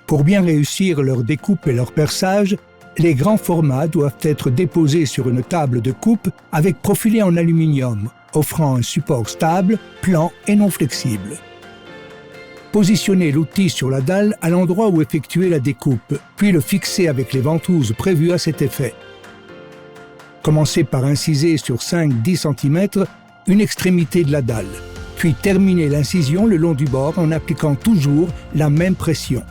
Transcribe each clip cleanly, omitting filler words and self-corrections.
Pour bien réussir leur découpe et leur perçage, les grands formats doivent être déposés sur une table de coupe avec profilé en aluminium, offrant un support stable, plan et non flexible. Positionnez l'outil sur la dalle à l'endroit où effectuer la découpe, puis le fixer avec les ventouses prévues à cet effet. Commencez par inciser sur 5-10 cm une extrémité de la dalle, puis terminez l'incision le long du bord en appliquant toujours la même pression.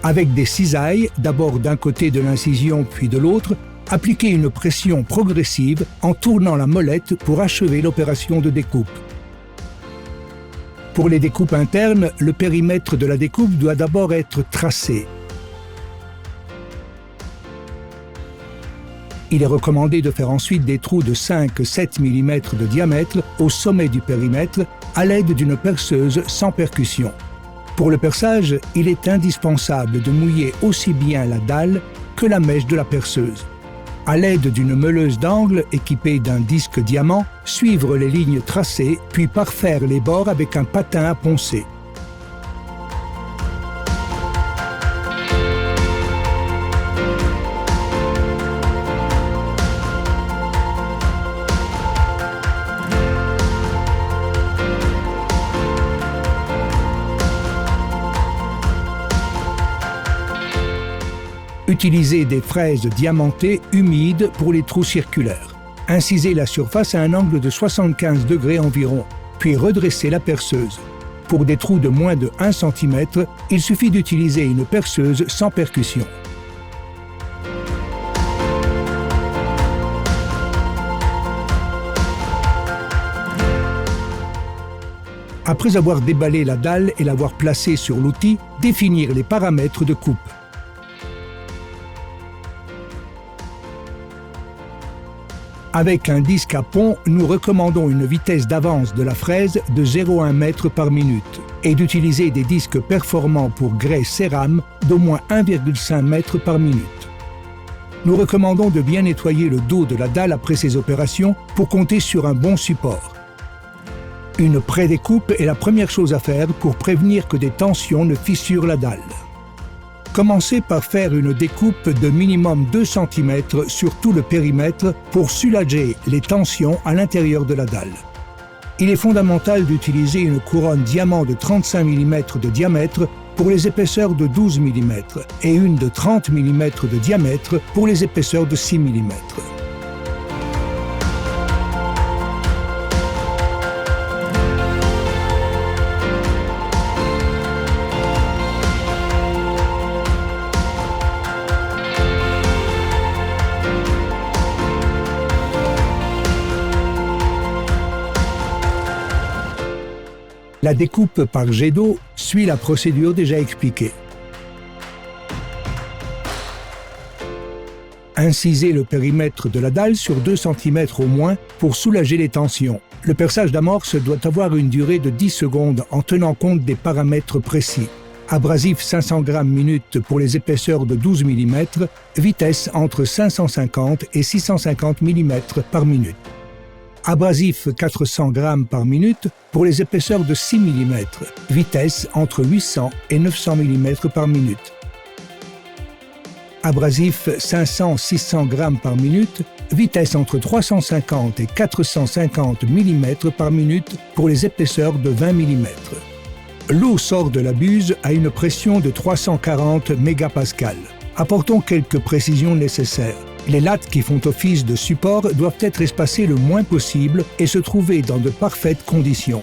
Avec des cisailles, d'abord d'un côté de l'incision puis de l'autre, appliquez une pression progressive en tournant la molette pour achever l'opération de découpe. Pour les découpes internes, le périmètre de la découpe doit d'abord être tracé. Il est recommandé de faire ensuite des trous de 5-7 mm de diamètre au sommet du périmètre à l'aide d'une perceuse sans percussion. Pour le perçage, il est indispensable de mouiller aussi bien la dalle que la mèche de la perceuse. À l'aide d'une meuleuse d'angle équipée d'un disque diamant, suivre les lignes tracées, puis parfaire les bords avec un patin à poncer. Utilisez des fraises diamantées humides pour les trous circulaires. Incisez la surface à un angle de 75 degrés environ, puis redressez la perceuse. Pour des trous de moins de 1 cm, il suffit d'utiliser une perceuse sans percussion. Après avoir déballé la dalle et l'avoir placée sur l'outil, définir les paramètres de coupe. Avec un disque à pont, nous recommandons une vitesse d'avance de la fraise de 0,1 m par minute et d'utiliser des disques performants pour grès cérame d'au moins 1,5 m par minute. Nous recommandons de bien nettoyer le dos de la dalle après ces opérations pour compter sur un bon support. Une pré-découpe est la première chose à faire pour prévenir que des tensions ne fissurent la dalle. Commencez par faire une découpe de minimum 2 cm sur tout le périmètre pour soulager les tensions à l'intérieur de la dalle. Il est fondamental d'utiliser une couronne diamant de 35 mm de diamètre pour les épaisseurs de 12 mm et une de 30 mm de diamètre pour les épaisseurs de 6 mm. La découpe par jet d'eau suit la procédure déjà expliquée. Incisez le périmètre de la dalle sur 2 cm au moins pour soulager les tensions. Le perçage d'amorce doit avoir une durée de 10 secondes en tenant compte des paramètres précis. Abrasif 500 g/minute pour les épaisseurs de 12 mm, vitesse entre 550 et 650 mm par minute. Abrasif 400 g/minute pour les épaisseurs de 6 mm, vitesse entre 800 et 900 mm par minute. Abrasif 500-600 g/minute, vitesse entre 350 et 450 mm par minute pour les épaisseurs de 20 mm. L'eau sort de la buse à une pression de 340 mégapascales. Apportons quelques précisions nécessaires. Les lattes qui font office de support doivent être espacées le moins possible et se trouver dans de parfaites conditions.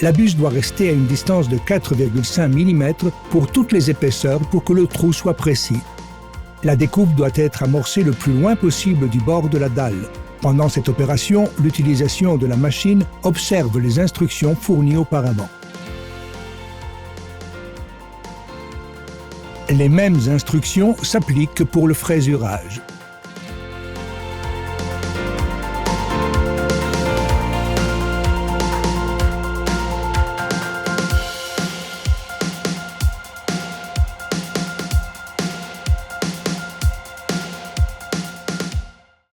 La buse doit rester à une distance de 4,5 mm pour toutes les épaisseurs pour que le trou soit précis. La découpe doit être amorcée le plus loin possible du bord de la dalle. Pendant cette opération, l'utilisation de la machine observe les instructions fournies auparavant. Les mêmes instructions s'appliquent pour le fraisurage.